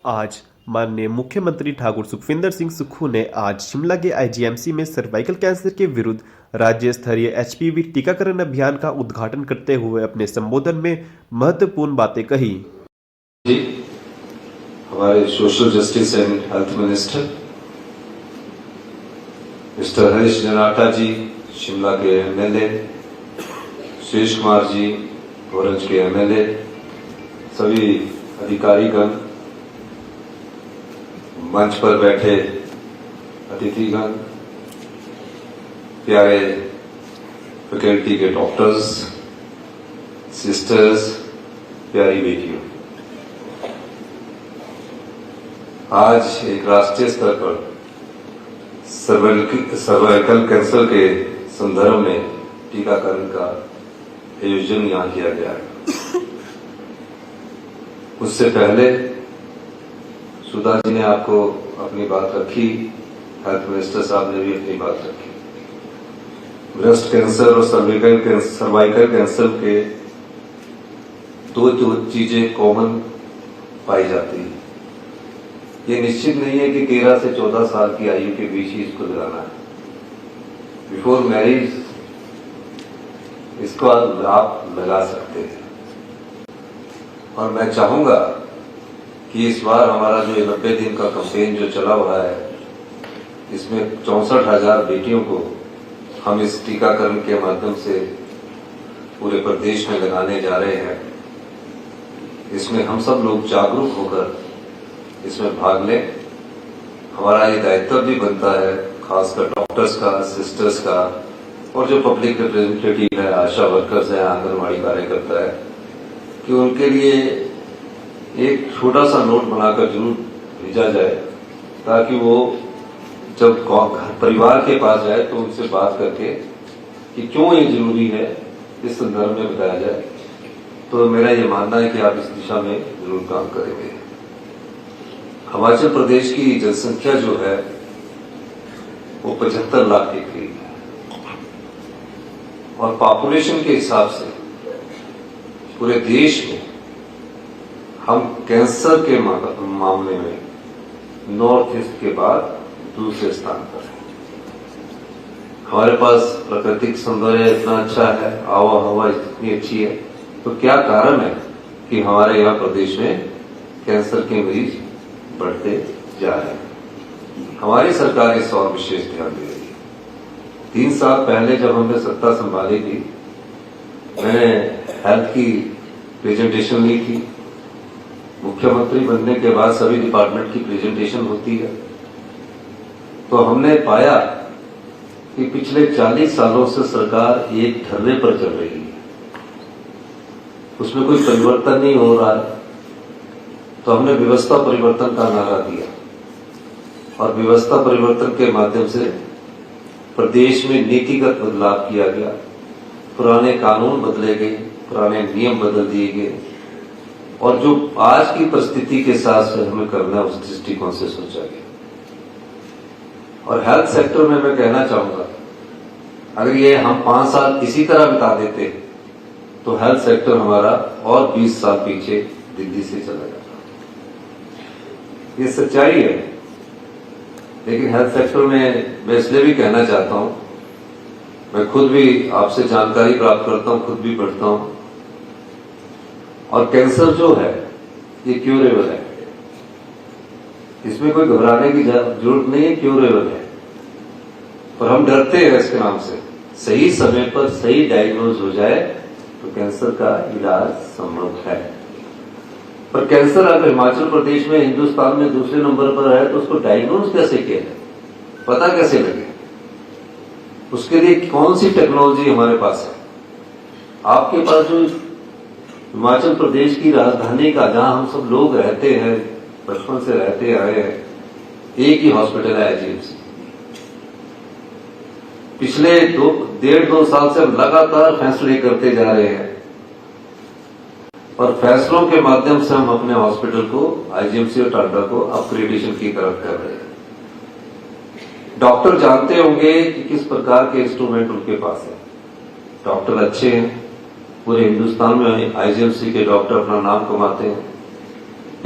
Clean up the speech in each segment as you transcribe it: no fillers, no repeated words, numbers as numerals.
आज माननीय मुख्यमंत्री ठाकुर सुखविंदर सिंह सुक्खू ने आज शिमला के आईजीएमसी में सर्वाइकल कैंसर के विरुद्ध राज्य स्तरीय एचपीवी टीकाकरण अभियान का उद्घाटन करते हुए अपने संबोधन में महत्वपूर्ण बातें कही। हमारे social justice and health minister mister Harish Janartha ji, Shimla के एमएलए, सुरेश कुमार जी, ऑरेंज के एमएलए, सभी अधिकारीगण, मंच पर बैठे अतिथिगण, प्यारे फैकल्टी के डॉक्टर्स, सिस्टर्स, प्यारी बेटियों, आज एक राष्ट्रीय स्तर पर सर्वाइकल कैंसर के संदर्भ में टीकाकरण का आयोजन यहाँ किया गया है। उससे पहले सुधा जी ने आपको अपनी बात रखी, हेल्थ मिनिस्टर साहब ने भी अपनी बात रखी। ब्रेस्ट कैंसर और सर्वाइकल कैंसर के दो चीजें कॉमन पाई जाती है। ये निश्चित नहीं है कि 13 से 14 साल की आयु के बीच ही इसको लगाना है। बिफोर मैरिज इसको आप लगा सकते हैं। और मैं चाहूंगा कि इस बार हमारा जो 90 दिन का कैंपेन जो चला हुआ है, इसमें 64,000 बेटियों को हम इस टीकाकरण के माध्यम से पूरे प्रदेश में लगाने जा रहे हैं। इसमें हम सब लोग जागरूक होकर इसमें भाग लें। हमारा ये दायित्व भी बनता है, खासकर डॉक्टर्स का, सिस्टर्स का, और जो पब्लिक रिप्रेजेंटेटिव है, आशा वर्कर्स है, आंगनबाड़ी कार्यकर्ता है, कि उनके लिए एक छोटा सा नोट बनाकर जरूर भेजा जाए, ताकि वो जब परिवार के पास जाए तो उनसे बात करके कि क्यों ये जरूरी है इस संदर्भ में बताया जाए। तो मेरा ये मानना है कि आप इस दिशा में जरूर काम करेंगे। हिमाचल प्रदेश की जनसंख्या जो है वो 75 लाख के करीब है, और पॉपुलेशन के हिसाब से पूरे देश में हम कैंसर के मामले में नॉर्थ ईस्ट के बाद दूसरे स्थान पर है। हमारे पास प्राकृतिक सौंदर्य इतना अच्छा है, आवा हवा इतनी अच्छी है, तो क्या कारण है कि हमारे यहाँ प्रदेश में कैंसर के मरीज बढ़ते जा रहे हैं। हमारी सरकार इस और विशेष ध्यान दे रही है। 3 साल पहले जब हमने सत्ता संभाली थी, मैंने हेल्थ की प्रेजेंटेशन ली थी। मुख्यमंत्री बनने के बाद सभी डिपार्टमेंट की प्रेजेंटेशन होती है, तो हमने पाया कि पिछले 40 सालों से सरकार एक ढर्रे पर चल रही है, उसमें कोई परिवर्तन नहीं हो रहा है। तो हमने व्यवस्था परिवर्तन का नारा दिया, और व्यवस्था परिवर्तन के माध्यम से प्रदेश में नीतिगत बदलाव किया गया। पुराने कानून बदले गए, पुराने नियम बदल दिए गए, और जो आज की परिस्थिति के साथ से हमें करना है उस दृष्टिकोण से सोचा गया। और हेल्थ सेक्टर में मैं कहना चाहूंगा, अगर ये हम 5 साल इसी तरह बिता देते तो हेल्थ सेक्टर हमारा और 20 साल पीछे दिल्ली से चला जाता। ये सच्चाई है। लेकिन हेल्थ सेक्टर में मैं इसलिए भी कहना चाहता हूं, मैं खुद भी आपसे जानकारी प्राप्त करता हूं, खुद भी पढ़ता हूं, और कैंसर जो है ये क्यूरेबल है। इसमें कोई घबराने की जरूरत नहीं है, क्यूरेबल है। पर हम डरते हैं इसके नाम से। सही समय पर सही डायग्नोज हो जाए तो कैंसर का इलाज संभव है। पर कैंसर अगर हिमाचल प्रदेश में, हिंदुस्तान में दूसरे नंबर पर है, तो उसको डायग्नोज कैसे किया जाए, पता कैसे लगे? उसके लिए कौन सी टेक्नोलॉजी हमारे पास है? आपके पास जो हिमाचल प्रदेश की राजधानी का, जहां हम सब लोग रहते हैं, बचपन से रहते आए हैं, एक ही हॉस्पिटल है आईजीएमसी। पिछले 1.5-2 साल से हम लगातार फैसले करते जा रहे हैं, और फैसलों के माध्यम से हम अपने हॉस्पिटल को, आईजीएमसी और टाटा को अपग्रेडेशन की तरफ कर रहे हैं। डॉक्टर जानते होंगे कि किस प्रकार के इंस्ट्रूमेंट उनके पास है। डॉक्टर अच्छे हैं, पूरे हिंदुस्तान में आईजीएमसी के डॉक्टर अपना नाम कमाते हैं,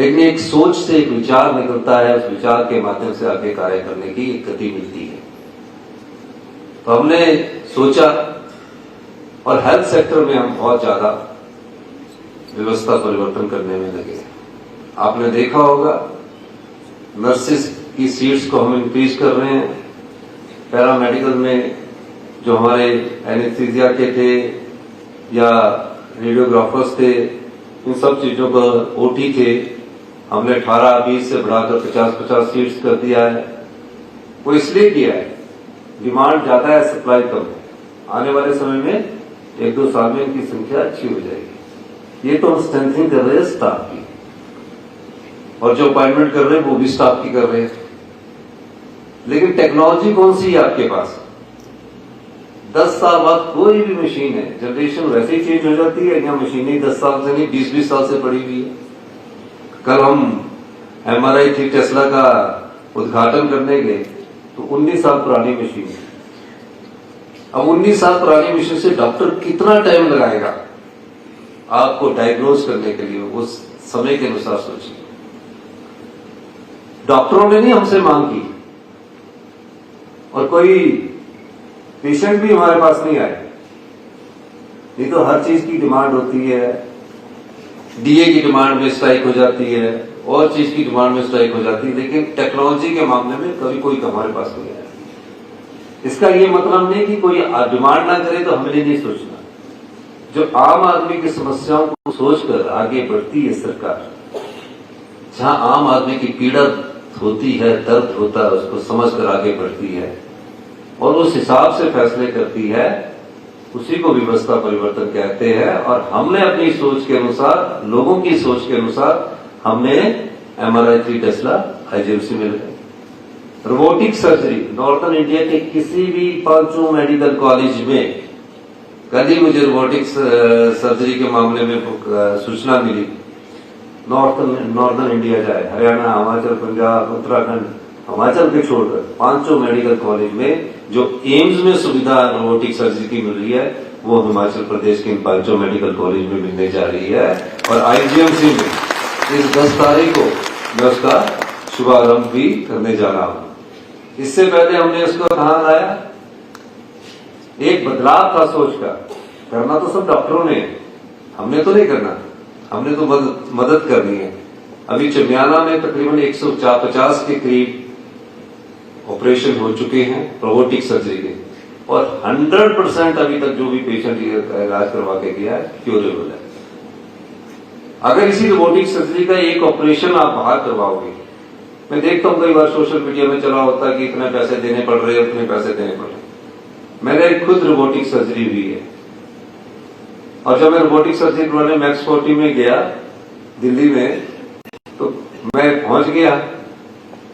लेकिन एक सोच से एक विचार निकलता है, उस विचार के माध्यम से आगे कार्य करने की एक गति मिलती है। तो हमने सोचा, और हेल्थ सेक्टर में हम बहुत ज्यादा व्यवस्था परिवर्तन करने में लगे। आपने देखा होगा नर्सिस की सीट्स को हम इंक्रीज कर रहे हैं। पैरामेडिकल में जो हमारे एनेस्थीसिया के थे या रेडियोग्राफर्स थे, इन सब चीजों पर ओटी थे, हमने 18-20 से बढ़ाकर 50-50 सीट्स कर दिया है। वो इसलिए किया है, डिमांड ज्यादा है, सप्लाई कम है। आने वाले समय में 1-2 साल में इनकी संख्या अच्छी हो जाएगी। ये तो हम स्ट्रेंथनिंग कर रहे हैं स्टाफ की, और जो अपॉइंटमेंट कर रहे हैं वो भी स्टाफ की कर रहे हैं। लेकिन टेक्नोलॉजी कौन सी है आपके पास? 10 साल बाद कोई भी मशीन है, जनरेशन वैसे ही चेंज हो जाती है। यहाँ मशीनें 10 साल से नहीं 20-20 साल से पड़ी हुई है। कल हम MRI थी टेस्ला का उद्घाटन करने गए तो 19 साल पुरानी मशीन है। अब 19 साल पुरानी मशीन से डॉक्टर कितना टाइम लगाएगा आपको डायग्नोज करने के लिए? उस समय के अनुसार सोचिए। डॉक्टरों ने नहीं हमसे मांग की, और कोई पेशेंट भी हमारे पास नहीं आए। नहीं तो हर चीज की डिमांड होती है, डीए की डिमांड में स्ट्राइक हो जाती है, और चीज की डिमांड में स्ट्राइक हो जाती है, लेकिन टेक्नोलॉजी के मामले में कभी कोई हमारे पास नहीं आया। इसका ये मतलब नहीं कि कोई डिमांड ना करे तो हमने नहीं सोचना। जो आम आदमी की समस्याओं को सोचकर आगे बढ़ती है सरकार, जहां आम आदमी की पीड़ा होती है, दर्द होता है, उसको समझकर आगे बढ़ती है और उस हिसाब से फैसले करती है, उसी को व्यवस्था परिवर्तन कहते हैं। और हमने अपनी सोच के अनुसार, लोगों की सोच के अनुसार, हमने MRI थी टेस्ला IGMC में लगाई। रोबोटिक सर्जरी नॉर्थन इंडिया के किसी भी 5 मेडिकल कॉलेज में, कल ही मुझे रोबोटिक सर्जरी के मामले में सूचना मिली। नॉर्दर्न इंडिया जाए, हरियाणा, हिमाचल, पंजाब, उत्तराखंड, हिमाचल के छोड़कर 5 मेडिकल कॉलेज में जो एम्स में सुविधा रोबोटिक सर्जरी की मिल रही है, वो हिमाचल प्रदेश के इन 5 मेडिकल कॉलेज में मिलने जा रही है। और IGMC में इस 10 तारीख को मैं उसका शुभारंभ भी करने जा रहा हूं। इससे पहले हमने उसको कहां लाया? एक बदलाव था सोच का। करना तो सब डॉक्टरों ने, हमने तो नहीं करना, हमने तो मदद करनी है। अभी चमियाना में तकरीबन 150 के करीब ऑपरेशन हो चुके हैं रोबोटिक सर्जरी के, और 100% अभी तक जो भी पेशेंट इलाज करवा के गया है क्यूरेबल है। अगर इसी रोबोटिक सर्जरी का एक ऑपरेशन आप बाहर करवाओगे, मैं देखता हूं कई बार सोशल मीडिया में चला होता है कि इतने पैसे देने पड़ रहे हैं, उतने पैसे देने पड़ रहे हैं। मैंने खुद रोबोटिक सर्जरी हुई है, और जब मैं रोबोटिक सर्जरी करवाने मैक्स 40 में गया दिल्ली में, तो मैं पहुंच गया।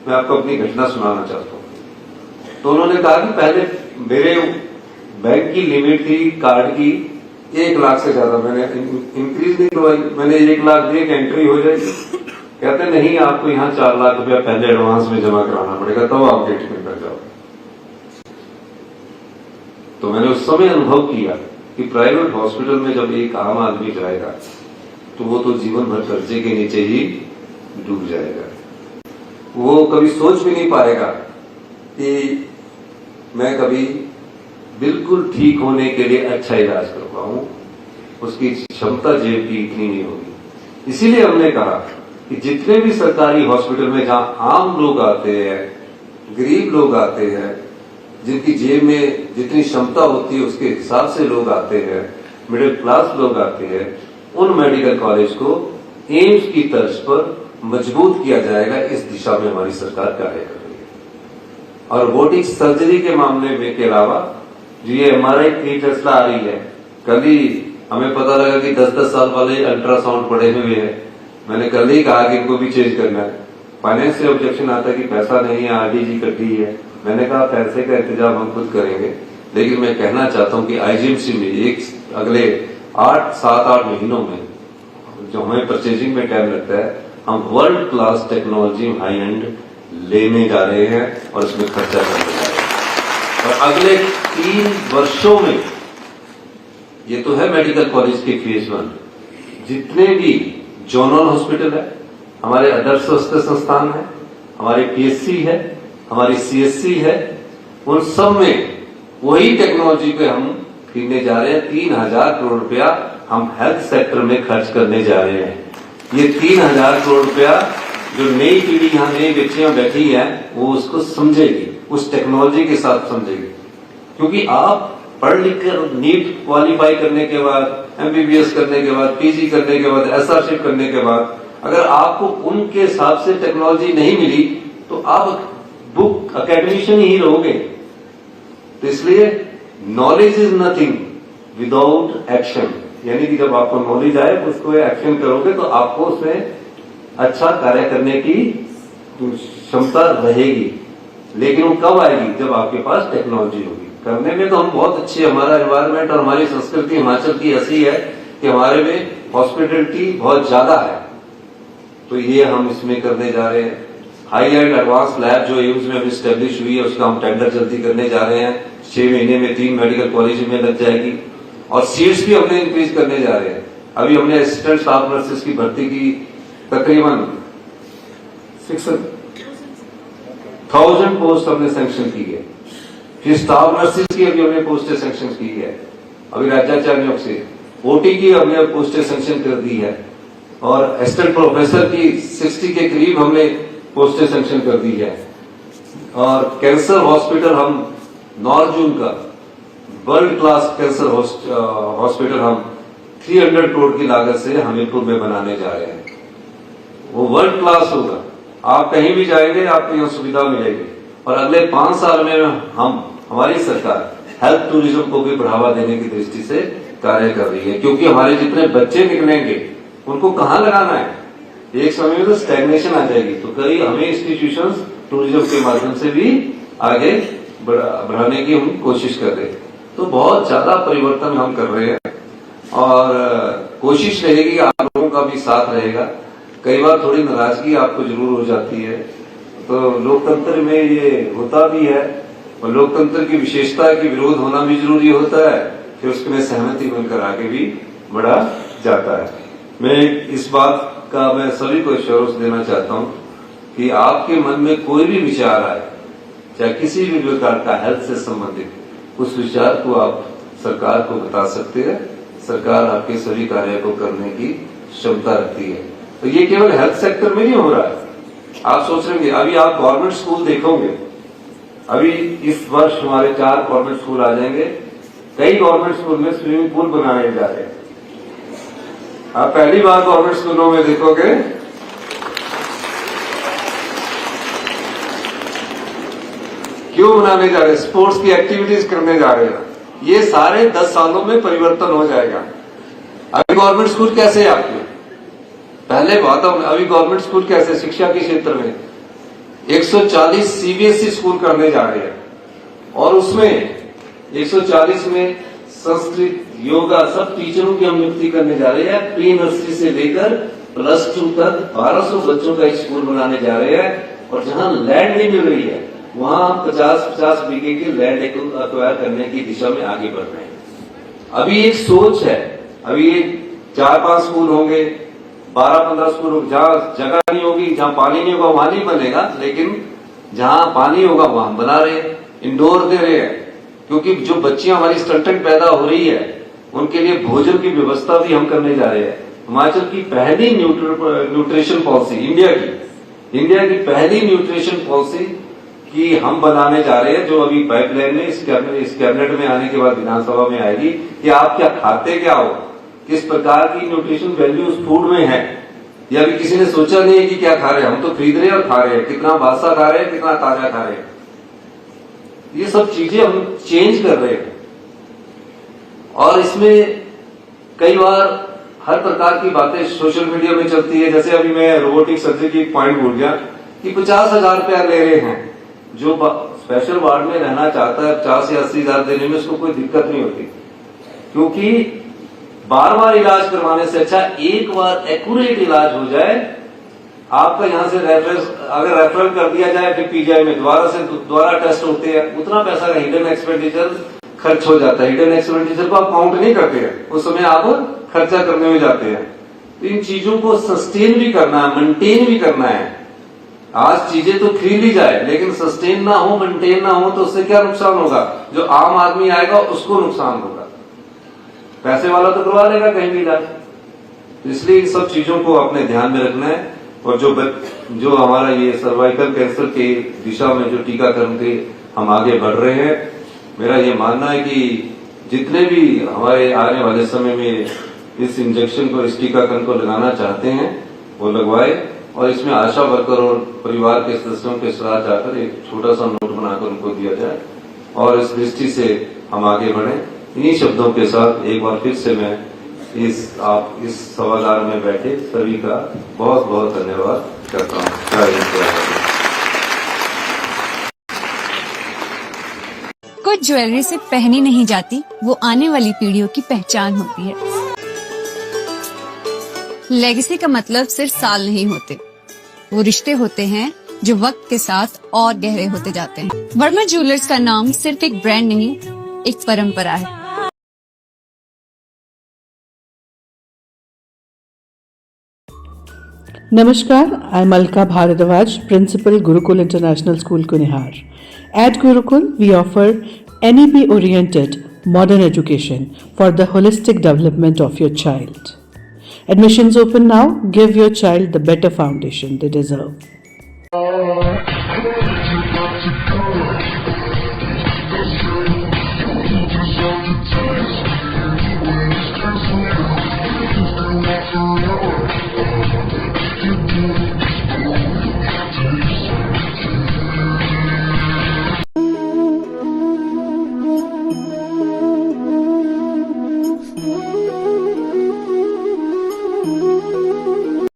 मैं आपको अपनी घटना सुनाना चाहता हूं। तो उन्होंने कहा कि पहले मेरे बैंक की लिमिट थी कार्ड की 1 लाख से ज्यादा, मैंने इंक्रीज नहीं करवाई। मैंने 1 लाख दिए कि एंट्री हो जाएगी। कहते नहीं, आपको यहाँ 4 लाख रुपया पहले एडवांस में जमा कराना पड़ेगा, तब आप गेट में कर जाओगे। तो मैंने उस समय अनुभव किया कि प्राइवेट हॉस्पिटल में जब एक आम आदमी जाएगा तो वो तो जीवन भर कर्जे के नीचे ही डूब जाएगा। वो कभी सोच भी नहीं पाएगा कि मैं कभी बिल्कुल ठीक होने के लिए अच्छा इलाज कर पाऊं। उसकी क्षमता जेब की इतनी नहीं होगी। इसीलिए हमने कहा कि जितने भी सरकारी हॉस्पिटल में जहां आम लोग आते हैं, गरीब लोग आते हैं, जिनकी जेब में जितनी क्षमता होती है उसके हिसाब से लोग आते हैं, मिडिल क्लास लोग आते हैं, उन मेडिकल कॉलेज को एम्स की तर्ज पर मजबूत किया जाएगा। इस दिशा में हमारी सरकार कार्य कर रही है। और रोबोटिक सर्जरी के मामले में के अलावा जो ये MRI थी टेस्ला आ रही है, कल ही हमें पता लगा कि 10-10 साल वाले अल्ट्रासाउंड पड़े हुए हैं। मैंने कल ही कहा कि इनको भी चेंज करना है। फाइनेंस से ऑब्जेक्शन आता है कि पैसा नहीं है, RDG कटी है। मैंने कहा पैसे का इंतजाम हम खुद करेंगे, लेकिन मैं कहना चाहता हूं कि IGMC में अगले 7-8 महीनों में जो हमें परचेजिंग में टाइम लगता है, हम world class technology high and लेने जा रहे हैं और इसमें खर्चा करने जा रहे हैं। और अगले 3 वर्षों में, ये तो है मेडिकल कॉलेज के फेज 1, जितने भी जोनल हॉस्पिटल है, हमारे आदर्श स्वास्थ्य संस्थान है, हमारे पीएससी है, हमारी सीएससी है, उन सब में वही टेक्नोलॉजी पे हम खरीदने जा रहे हैं। 3,000 करोड़ रुपया हम हेल्थ सेक्टर में खर्च करने जा रहे हैं। ये 3,000 करोड़ रुपया जो नई पीढ़ी यहाँ नई बच्चियां बैठी है वो उसको समझेगी, उस टेक्नोलॉजी के साथ समझेगी। क्योंकि आप पढ़ लिख कर नीट क्वालिफाई करने के बाद, एमबीबीएस करने के बाद, पीजी करने के बाद, एसआरशिप करने के बाद अगर आपको उनके हिसाब से टेक्नोलॉजी नहीं मिली तो आप बुक अकेडमिशियन ही रहोगे। तो इसलिए knowledge is nothing without action, यानी कि जब आपको नॉलेज आए तो उसको एक्शन करोगे तो आपको उसमें अच्छा कार्य करने की क्षमता रहेगी। लेकिन वो कब आएगी? जब आपके पास टेक्नोलॉजी होगी। करने में तो हम बहुत अच्छे, हमारा एनवायरमेंट और हमारी संस्कृति हिमाचल की ऐसी है कि हमारे में हॉस्पिटलिटी बहुत ज्यादा है, तो ये हम इसमें करने जा रहे हैं। हाई एंड एडवांस लैब जो एम्स में अभी स्टैब्लिश हुई है उसका हम टेंडर जल्दी करने जा रहे हैं। 6 महीने में 3 मेडिकल कॉलेज में लग जाएगी और सीट्स भी हमने इंक्रीज करने जा रहे हैं। अभी हमने असिस्टेंट स्टाफ नर्सेस की भर्ती की तकरीबन 6,000 पोस्ट हमने सैंक्शन की है। फिर स्टाफ नर्सेस की अभी हमने पोस्टें सैंक्शन की है, अभी राज्याचार्य नियोग से। ओटी की हमने पोस्टें सैंक्शन कर दी है और असिस्टेंट प्रोफेसर की 60 के करीब हमने पोस्टें सैंक्शन कर दी है। और कैंसर हॉस्पिटल हम 9 जून का वर्ल्ड क्लास कैंसर हॉस्पिटल हम 300 करोड़ की लागत से हमीरपुर में बनाने जा रहे हैं। वो वर्ल्ड क्लास होगा, आप कहीं भी जाएंगे आपको यहाँ सुविधा मिलेगी। और अगले 5 साल में हमारी सरकार हेल्थ टूरिज्म को भी बढ़ावा देने की दृष्टि से कार्य कर रही है। क्योंकि हमारे जितने बच्चे निकलेंगे उनको कहाँ लगाना है, एक समय में तो स्टैग्नेशन आ जाएगी। तो कई हमें इंस्टीट्यूशंस टूरिज्म के माध्यम से भी आगे बढ़ाने की हम कोशिश कर रहे हैं। तो बहुत ज्यादा परिवर्तन हम कर रहे हैं और कोशिश रहेगी, आप लोगों का भी साथ रहेगा। कई बार थोड़ी नाराजगी आपको जरूर हो जाती है, तो लोकतंत्र में ये होता भी है और लोकतंत्र की विशेषता है कि विरोध होना भी जरूरी होता है, फिर उसमें सहमति बनकर आगे भी बढ़ा जाता है। मैं इस बात का मैं सभी को एश्योरेंस देना चाहता हूं कि आपके मन में कोई भी विचार आए, चाहे किसी भी प्रकार का हेल्थ से संबंधित, उस विचार को आप सरकार को बता सकते हैं। सरकार आपके सभी कार्य को करने की क्षमता रखती है। तो ये केवल हेल्थ सेक्टर में नहीं हो रहा है। आप सोच रहे हैं, अभी आप गवर्नमेंट स्कूल देखोगे, अभी इस वर्ष हमारे 4 गवर्नमेंट स्कूल आ जाएंगे। कई गवर्नमेंट स्कूल में स्विमिंग पूल बनाए जा रहे हैं। आप पहली बार गवर्नमेंट स्कूलों में देखोगे क्यों बनाने जा रहे हैं, स्पोर्ट्स की एक्टिविटीज करने जा रहे हैं। ये सारे 10 सालों में परिवर्तन हो जाएगा। अभी गवर्नमेंट स्कूल कैसे है आपके, पहले बात है, अभी गवर्नमेंट स्कूल कैसे शिक्षा के क्षेत्र में 140 सीबीएसई स्कूल करने जा रहे हैं और उसमें 140 में संस्कृत, योगा, सब टीचरों की हम नियुक्ति करने जा रहे हैं। प्री नर्सरी से लेकर +2 तक 1200 बच्चों का स्कूल बनाने जा रहे हैं। और जहां लैंड नहीं मिल रही है वहां 50-50 बीघे की लैंड एक्वायर करने की दिशा में आगे बढ़ रहे हैं। अभी एक सोच है, अभी 4-5 स्कूल होंगे, 12-15 स्कूल होंगे। जहां जगह नहीं होगी, जहां पानी नहीं होगा वहां नहीं बनेगा, लेकिन जहां पानी होगा वहां बना रहे हैं, इंडोर दे रहे हैं। क्योंकि जो बच्चियां हमारी स्टंटेड पैदा हो रही है उनके लिए भोजन की व्यवस्था भी हम करने जा रहे हैं। हिमाचल की पहली न्यूट्रिशन पॉलिसी, इंडिया की पहली न्यूट्रिशन पॉलिसी की हम बनाने जा रहे हैं, जो अभी पाइपलाइन में इस कैबिनेट में आने के बाद विधानसभा में आएगी कि आप क्या खाते क्या हो, किस प्रकार की न्यूट्रिशन वैल्यूज फूड में है। या अभी किसी ने सोचा नहीं है कि क्या खा रहे हैं, हम तो खरीद रहे हैं और खा रहे हैं, कितना बासा खा रहे हैं, कितना ताजा खा रहे हैं। ये सब चीजें हम चेंज कर रहे हैं और इसमें कई बार हर प्रकार की बातें सोशल मीडिया में चलती है। जैसे अभी मैं रोबोटिक सर्जरी की पॉइंट भूल गया कि 50,000 रुपया ले रहे हैं। जो स्पेशल वार्ड में रहना चाहता है 50 या 80,000 देने में उसको कोई दिक्कत नहीं होती, क्योंकि बार-बार इलाज करवाने से अच्छा एक बार एक्यूरेट इलाज हो जाए। आपका यहां से अगर रेफरल कर दिया जाए फिर पीजीआई में दोबारा टेस्ट होते हैं, उतना पैसा का हिडन एक्सपेंडिचर खर्च हो जाता है। हिडन एक्सपेंडिचर को आप काउंट नहीं करते हैं, उस समय आप खर्चा करने में जाते हैं। तो इन चीजों को सस्टेन भी करना है, मेंटेन भी करना है। आज चीजें तो खरीद ली जाए, लेकिन सस्टेन ना हो, मेंटेन ना हो, तो उससे क्या नुकसान होगा? जो आम आदमी आएगा उसको नुकसान होगा। पैसे वाला तो करवा लेगा कहीं भी इलाज। तो इसलिए इन सब चीजों को अपने ध्यान में रखना है। और जो हमारा ये सर्वाइकल कैंसर के दिशा में जो टीकाकरण के हम आगे बढ़ रहे हैं, मेरा ये मानना है कि जितने भी हमारे आने वाले समय में इस इंजेक्शन को, इस टीकाकरण को लगाना चाहते हैं, वो लगवाए। और इसमें आशा वर्कर और परिवार के सदस्यों के साथ जाकर एक छोटा सा नोट बनाकर उनको दिया जाए और इस दृष्टि से हम आगे बढ़ें। इन्हीं शब्दों के साथ एक बार फिर से मैं आप इस सभागार में बैठे सभी का बहुत बहुत धन्यवाद करता हूँ। जय हिंद, जय भारत। कुछ ज्वेलरी सिर्फ पहनी नहीं जाती, वो आने वाली पीढ़ियों की पहचान होती है। लेगेसी का मतलब सिर्फ साल नहीं होते, वो रिश्ते होते हैं जो वक्त के साथ और गहरे होते जाते हैं। वर्मा ज्वेलर्स का नाम सिर्फ एक ब्रांड नहीं, एक परंपरा है। Namaskar, I'm Alka Bharadwaj, Principal Gurukul International School, Kunihar. At Gurukul, we offer NEP-oriented modern education for the holistic development of your child. Admissions open now. Give your child the better foundation they deserve.